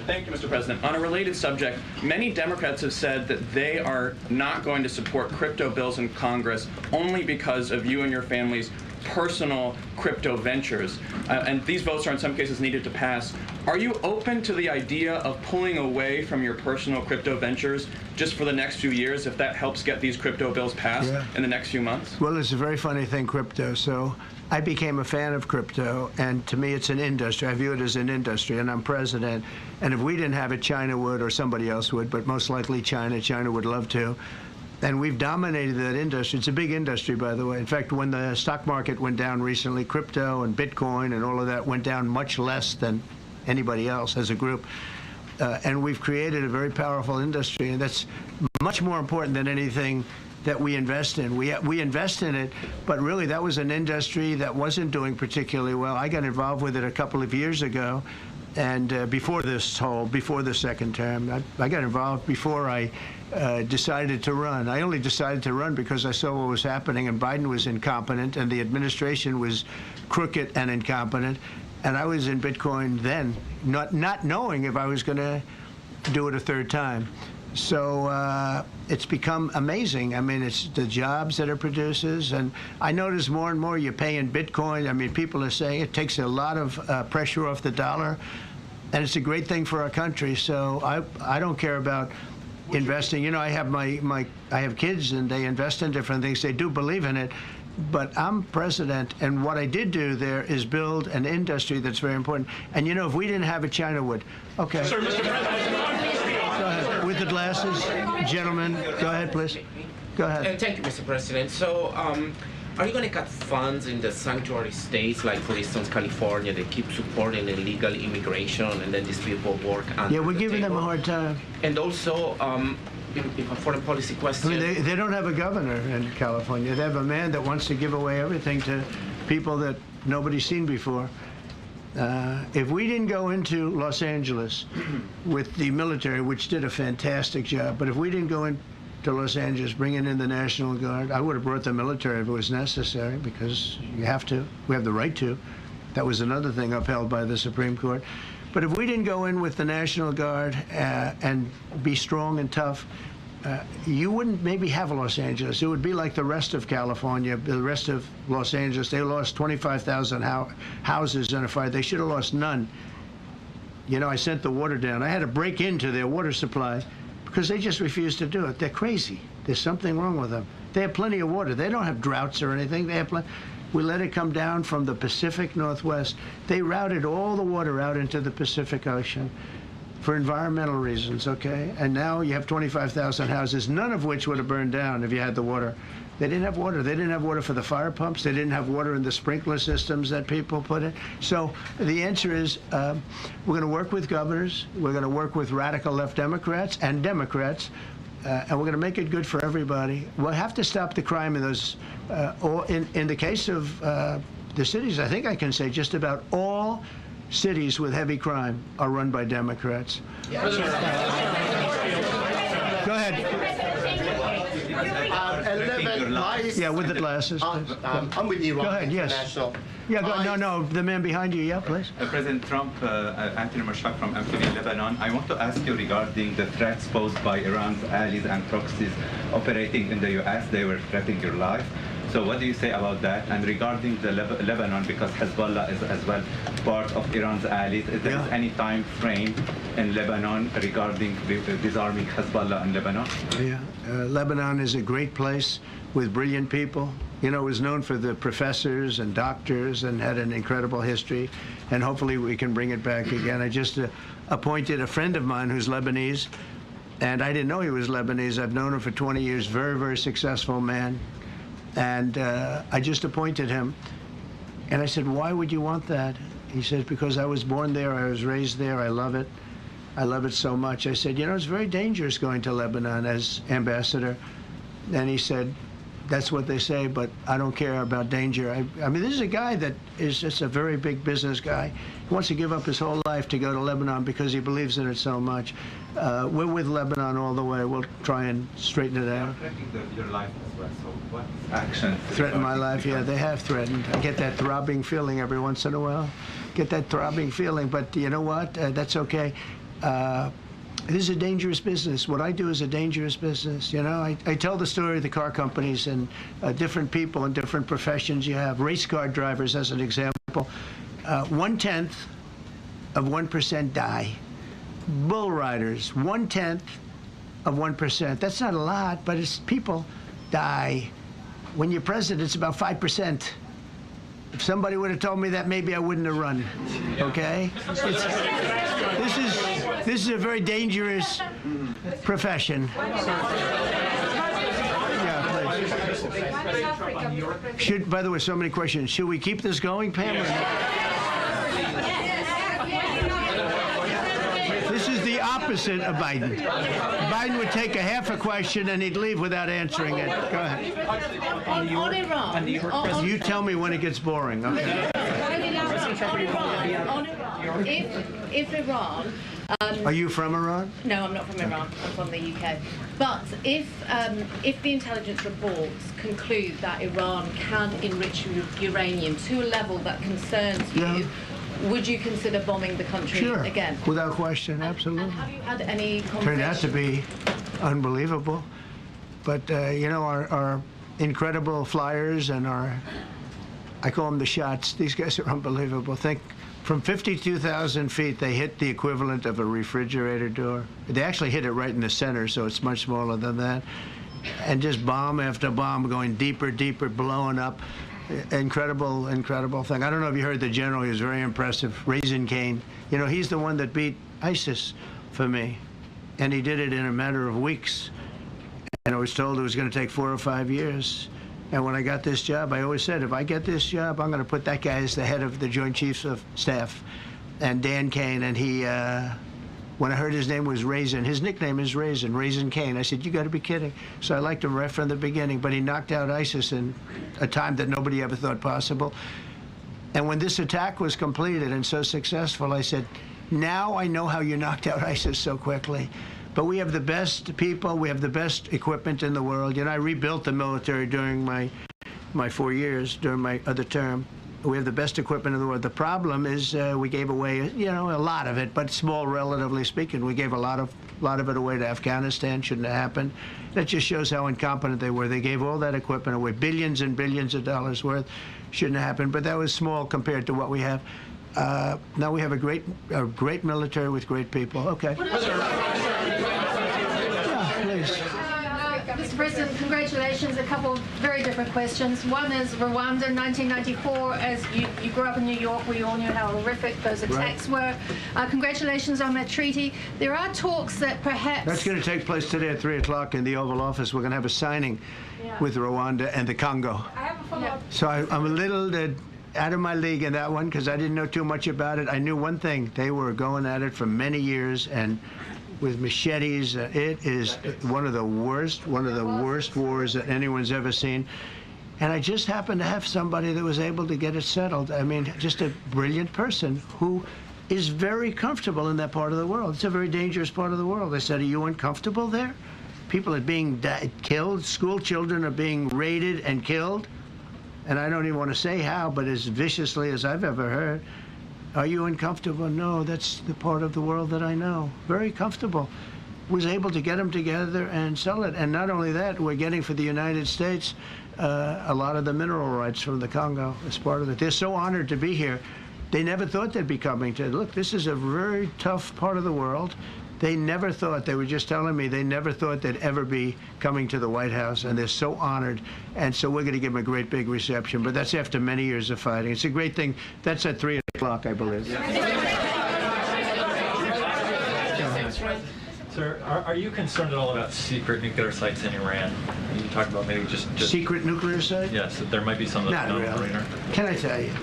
Thank you, Mr. President. On a related subject, many Democrats have said that they are not going to support crypto bills in Congress only because of you and your family's personal crypto ventures. And these votes are in some cases needed to pass. Are you open to the idea of pulling away from your personal crypto ventures just for the next few years if that helps get these crypto bills passed in the next few months? Well, it's a very funny thing, crypto. So I became a fan of crypto, and to me it's an industry. I view it as an industry, and I'm president. And if we didn't have it, China would, or somebody else would, but most likely China. China would love to. And we've dominated that industry. It's a big industry, by the way. In fact, when the stock market went down recently, crypto and Bitcoin and all of that went down much less than anybody else as a group. And we've created a very powerful industry, and that's much more important than anything that we invest in. We invest in it, but really that was an industry that wasn't doing particularly well. I got involved with it a couple of years ago, and before the second term. I got involved before I decided to run. I only decided to run because I saw what was happening, and Biden was incompetent, and the administration was crooked and incompetent, and I was in Bitcoin then, not knowing if I was going to do it a third time. So it's become amazing. I mean, it's the jobs that it produces, and I notice more and more you pay in Bitcoin. I mean, people are saying it takes a lot of pressure off the dollar, and it's a great thing for our country. So I don't care about investing. You know, I have I have kids, and they invest in different things. They do believe in it. But I'm president, and what I did do there is build an industry that's very important. And you know, if we didn't have it, China would. Okay. Sir, Mr. President. Go ahead. With the glasses, gentlemen. Go ahead, please. Go ahead. Thank you, Mr. President. So, are you going to cut funds in the sanctuary states, like, for instance, California? They keep supporting illegal immigration, and then these people work under Yeah, we're giving them a hard time. And also, a foreign policy question. I mean, they don't have a governor in California. They have a man that wants to give away everything to people that nobody's seen before. If we didn't go into Los Angeles with the military, which did a fantastic job, but if we didn't go into Los Angeles bringing in the National Guard, I would have brought the military if it was necessary, because you have to. We have the right to. That was another thing upheld by the Supreme Court. But if we didn't go in with the National Guard and be strong and tough, you wouldn't maybe have Los Angeles. It would be like the rest of California, the rest of Los Angeles. They lost 25,000 houses in a fire. They should have lost none. You know, I sent the water down. I had to break into their water supply because they just refused to do it. They're crazy. There's something wrong with them. They have plenty of water. They don't have droughts or anything. They have plenty. We let it come down from the Pacific Northwest. They routed all the water out into the Pacific Ocean for environmental reasons, okay? And now you have 25,000 houses, none of which would have burned down if you had the water. They didn't have water. They didn't have water for the fire pumps. They didn't have water in the sprinkler systems that people put in. So the answer is we're going to work with governors. We're going to work with radical left Democrats and Democrats. And we're going to make it good for everybody. We'll have to stop the crime in those, in the case of the cities, I think I can say just about all cities with heavy crime are run by Democrats. Yeah. Go ahead. 11 lives. Yeah, with the glasses. I'm with you. Go ahead, yes. Yeah, no, the man behind you, yeah, please. President Trump, Anthony Mashak from Amphibia, Lebanon. I want to ask you regarding the threats posed by Iran's allies and proxies operating in the U.S. They were threatening your life. So what do you say about that? And regarding the Lebanon, because Hezbollah is as well part of Iran's allies, is there any time frame in Lebanon regarding disarming Hezbollah in Lebanon? Yeah, Lebanon is a great place with brilliant people. You know, it was known for the professors and doctors and had an incredible history, and hopefully we can bring it back again. I just appointed a friend of mine who's Lebanese, and I didn't know he was Lebanese. I've known him for 20 years, very, very successful man. And I just appointed him. And I said, why would you want that? He says, because I was born there, I was raised there, I love it. I love it so much. I said, you know, it's very dangerous going to Lebanon as ambassador. And he said, that's what they say, but I don't care about danger. I mean, this is a guy that is just a very big business guy. He wants to give up his whole life to go to Lebanon because he believes in it so much. We're with Lebanon all the way. We'll try and straighten it out. Threatening your life as well, so what action? Threaten my life? Yeah, they have threatened. I get that throbbing feeling every once in a while. Get that throbbing feeling, but you know what? That's okay. This is a dangerous business. What I do is a dangerous business. You know, I tell the story of the car companies and different people in different professions. You have race car drivers, as an example. 1/10 of 1% die. Bull riders, 1/10 of 1%. That's not a lot, but it's people die. When you're president, it's about 5%. If somebody would have told me that, maybe I wouldn't have run. Okay? This is a very dangerous profession. Yeah, please. By the way, so many questions. Should we keep this going, Pam? This is the opposite. opposite of Biden. Biden would take a half a question and he'd leave without answering it. Go ahead. On Iran. You tell me when it gets boring, okay? If Iran. Are you from Iran? No, I'm not from Iran. I'm from the UK. But if the intelligence reports conclude that Iran can enrich uranium to a level that concerns you, would you consider bombing the country again? Without question, absolutely. And have you had any conversations? Turned out to be unbelievable. But, you know, our incredible flyers and I call them the shots. These guys are unbelievable. Think from 52,000 feet, they hit the equivalent of a refrigerator door. They actually hit it right in the center, so it's much smaller than that. And just bomb after bomb going deeper, deeper, blowing up. Incredible, incredible thing. I don't know if you heard the general. He was very impressive. Raisin Cane. You know, he's the one that beat ISIS for me. And he did it in a matter of weeks. And I was told it was going to take 4 or 5 years. And when I got this job, I always said, if I get this job, I'm going to put that guy as the head of the Joint Chiefs of Staff. And Dan Kane, and he, when I heard his name was Raisin, his nickname is Raisin Kane. I said, you got to be kidding. So I liked him right from the beginning, but he knocked out ISIS in a time that nobody ever thought possible. And when this attack was completed and so successful, I said, now I know how you knocked out ISIS so quickly. But we have the best people, we have the best equipment in the world. You know, I rebuilt the military during my 4 years, during my other term. We have the best equipment in the world. The problem is we gave away, you know, a lot of it, but small, relatively speaking. We gave a lot of it away to Afghanistan. Shouldn't have happened. That just shows how incompetent they were. They gave all that equipment away, billions and billions of dollars worth. Shouldn't have happened, but that was small compared to what we have. Now we have a great military with great people. Okay. Mr. President, congratulations. A couple of very different questions. One is Rwanda, 1994. As you grew up in New York, we all knew how horrific those attacks were. Congratulations on that treaty. There are talks that perhaps... That's going to take place today at 3 o'clock in the Oval Office. We're going to have a signing with Rwanda and the Congo. I have a follow-up. So I'm a little out of my league in that one because I didn't know too much about it. I knew one thing. They were going at it for many years, and with machetes. It is one of the worst wars that anyone's ever seen. And I just happened to have somebody that was able to get it settled. I mean, just a brilliant person who is very comfortable in that part of the world. It's a very dangerous part of the world. I said, are you uncomfortable there? People are being killed. School children are being raided and killed. And I don't even want to say how, but as viciously as I've ever heard. Are you uncomfortable? No, that's the part of the world that I know. Very comfortable. Was able to get them together and sell it. And not only that, we're getting for the United States a lot of the mineral rights from the Congo as part of it. They're so honored to be here. They never thought they'd be coming to, look, this is a very tough part of the world. They never thought, they were just telling me, they never thought they'd ever be coming to the White House, and they're so honored. And so we're going to give them a great big reception. But that's after many years of fighting. It's a great thing. That's at 3 o'clock, I believe. Sir, are you concerned at all about secret nuclear sites in Iran? You talked about maybe just secret nuclear sites? Yes, that there might be some that not really. Can I tell you?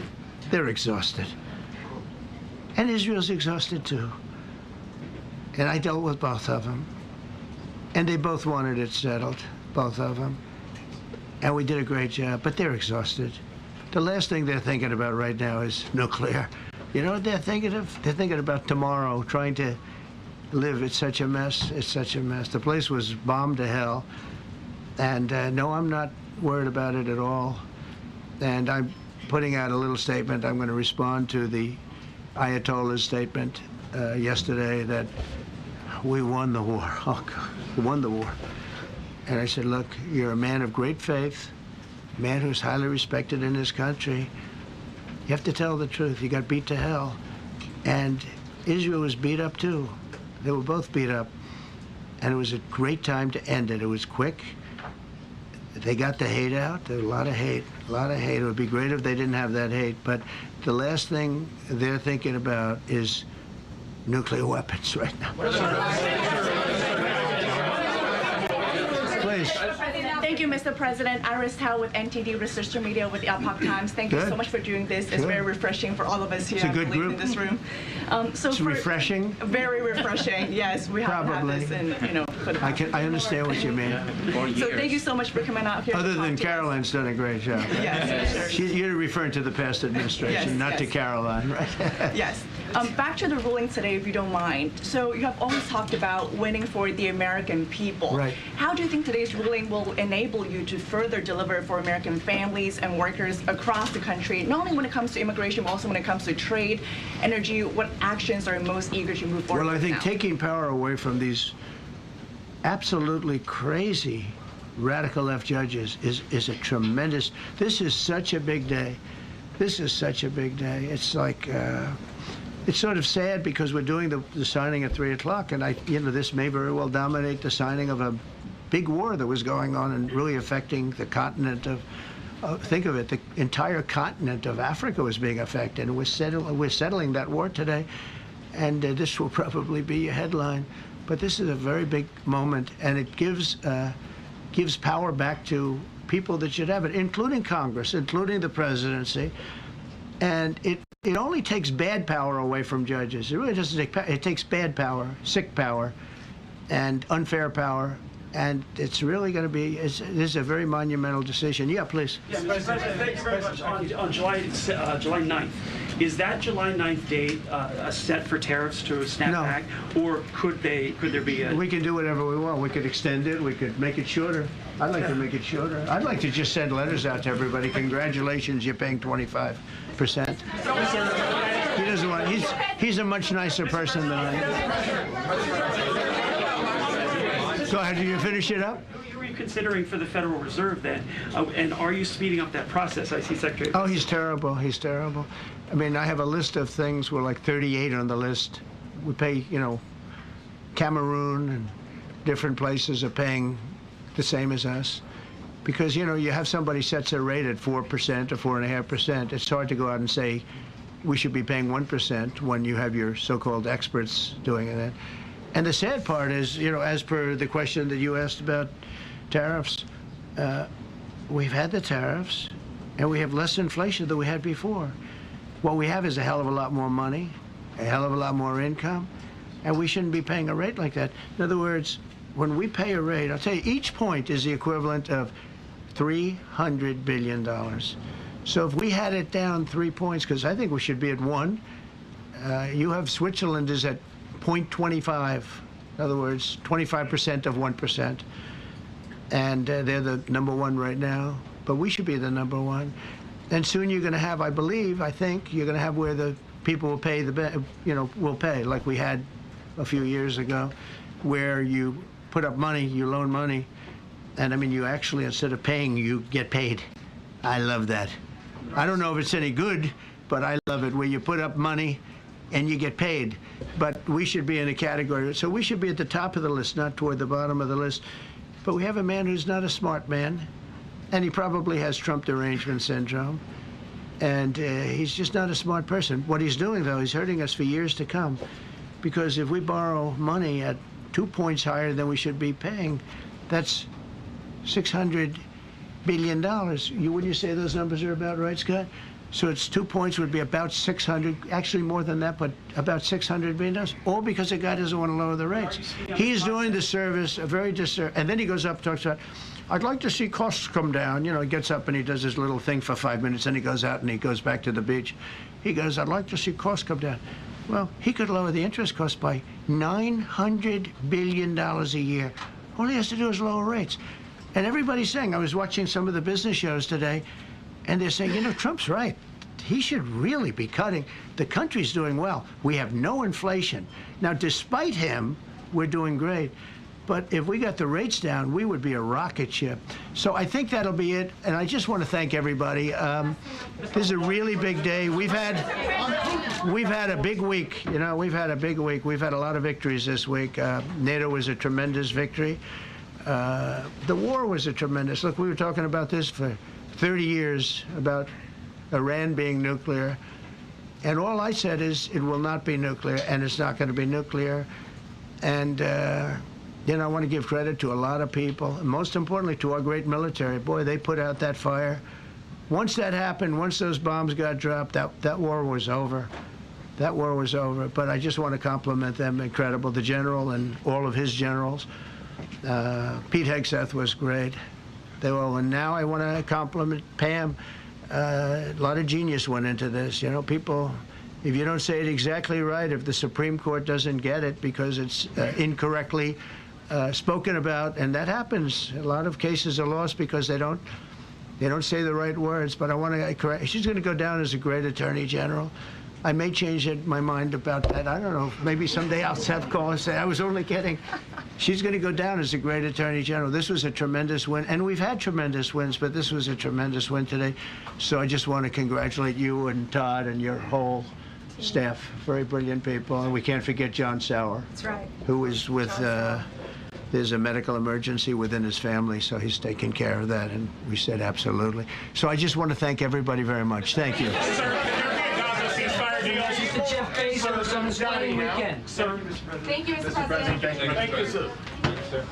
They're exhausted. And Israel's exhausted too. And I dealt with both of them. And they both wanted it settled, both of them. And we did a great job, but they're exhausted. The last thing they're thinking about right now is nuclear. You know what they're thinking of? They're thinking about tomorrow, trying to live. It's such a mess. It's such a mess. The place was bombed to hell. And no, I'm not worried about it at all. And I'm putting out a little statement. I'm going to respond to the Ayatollah's statement yesterday that we won the war. Oh, God, we won the war. And I said, look, you're a man of great faith, a man who's highly respected in this country. You have to tell the truth. You got beat to hell. And Israel was beat up, too. They were both beat up. And it was a great time to end it. It was quick. They got the hate out. There was a lot of hate, a lot of hate. It would be great if they didn't have that hate. But the last thing they're thinking about is nuclear weapons right now. Please. Thank you, Mr. President. Iris Tao with NTD Research Media with the Epoch Times. Thank you so much for doing this. It's very refreshing for all of us here, It's a good group. in this room. It's refreshing? Very refreshing. Yes, we have to have this and, for the past I understand what you mean. So thank you so much for coming out here. Other than Caroline's done a great job. Yes, sure. You're referring to the past administration, not to Caroline, right? Yes. Back to the ruling today, if you don't mind. So you have always talked about winning for the American people. Right. How do you think today's ruling will enable you to further deliver for American families and workers across the country, not only when it comes to immigration, but also when it comes to trade, energy? What actions are most eager to move forward Well, I think now? taking power away from these absolutely crazy radical left judges is a tremendous. This is such a big day. This is such a big day. It's like. It's sort of sad because we're doing the signing at 3 o'clock, and this may very well dominate the signing of a big war that was going on and really affecting the continent of. Think of it, the entire continent of Africa was being affected, and we're settling that war today, and this will probably be a headline. But this is a very big moment, and it gives power back to people that should have it, including Congress, including the presidency, and it only takes bad power away from judges. It really doesn't take power. It takes bad power, sick power, and unfair power. And it's really going to be, this is a very monumental decision. Yeah, please. Yes, President, thank you very much. On July 9th, is that July 9th date set for tariffs to snap back, or could there be a... We can do whatever we want. We could extend it. We could make it shorter. I'd like to make it shorter. I'd like to just send letters out to everybody. Congratulations, you're paying 25%. He doesn't want, he's a much nicer person than I am. Go ahead, do you finish it up? Who are you considering for the Federal Reserve then? And are you speeding up that process? I see Secretary. Oh, he's terrible. He's terrible. I mean, I have a list of things. We're like 38 on the list. We pay, Cameroon and different places are paying the same as us. Because, you have somebody sets a rate at 4% or 4.5%. It's hard to go out and say we should be paying 1% when you have your so-called experts doing it. And the sad part is, as per the question that you asked about tariffs, we've had the tariffs, and we have less inflation than we had before. What we have is a hell of a lot more money, a hell of a lot more income, and we shouldn't be paying a rate like that. In other words, when we pay a rate, I'll tell you, each point is the equivalent of $300 billion. So if we had it down 3 points, because I think we should be at 1, you have Switzerland is at 0.25, in other words, 25% of 1%. And they're the #1 right now, but we should be the #1. And soon you're going to have, I think, you're going to have where the people will pay will pay, like we had a few years ago, where you put up money, you loan money, and I mean, you actually, instead of paying, you get paid. I love that. I don't know if it's any good, but I love it, where you put up money and you get paid. But we should be in a category. So we should be at the top of the list, not toward the bottom of the list. But we have a man who's not a smart man, and he probably has Trump derangement syndrome. And he's just not a smart person. What he's doing, though, he's hurting us for years to come. Because if we borrow money at 2 points higher than we should be paying, that's $600 billion. Wouldn't you say those numbers are about right, Scott? So it's 2 points would be about 600, actually more than that, but about $600 billion, all because the guy doesn't want to lower the rates. He's doing the service, a very and then he goes up and talks about, I'd like to see costs come down. He gets up and he does his little thing for 5 minutes, and he goes out and he goes back to the beach. He goes, I'd like to see costs come down. Well, he could lower the interest cost by $900 billion a year. All he has to do is lower rates. And everybody's saying, I was watching some of the business shows today, and they're saying, Trump's right. He should really be cutting. The country's doing well. We have no inflation. Now, despite him, we're doing great. But if we got the rates down, we would be a rocket ship. So I think that'll be it. And I just want to thank everybody. This is a really big day. We've had a big week. We've had a big week. We've had a lot of victories this week. NATO was a tremendous victory. The war was a tremendous. Look, we were talking about this for 30 years, about Iran being nuclear. And all I said is it will not be nuclear, and it's not going to be nuclear. And You know, I want to give credit to a lot of people, and most importantly to our great military. Boy, they put out that fire. Once that happened, once those bombs got dropped, that war was over. That war was over. But I just want to compliment them. Incredible. The general and all of his generals. Pete Hegseth was great. They all. And now I want to compliment Pam. A lot of genius went into this. You know, people, if you don't say it exactly right, if the Supreme Court doesn't get it because it's incorrectly spoken about, and that happens. A lot of cases are lost because they don't say the right words. But I want to correct. She's going to go down as a great attorney general. I may change my mind about that. I don't know. Maybe someday I'll have call and say I was only kidding. She's going to go down as a great attorney general. This was a tremendous win, and we've had tremendous wins, but this was a tremendous win today. So I just want to congratulate you and Todd and your whole staff. Very brilliant people, and we can't forget John Sauer. That's right. Who is with. There's a medical emergency within his family, so he's taking care of that, and we said absolutely. So I just want to thank everybody very much. Thank you. Jeff Bezos on his wedding weekend. Sir. Thank you, Mr. President. Thank you, sir. Thank you, sir.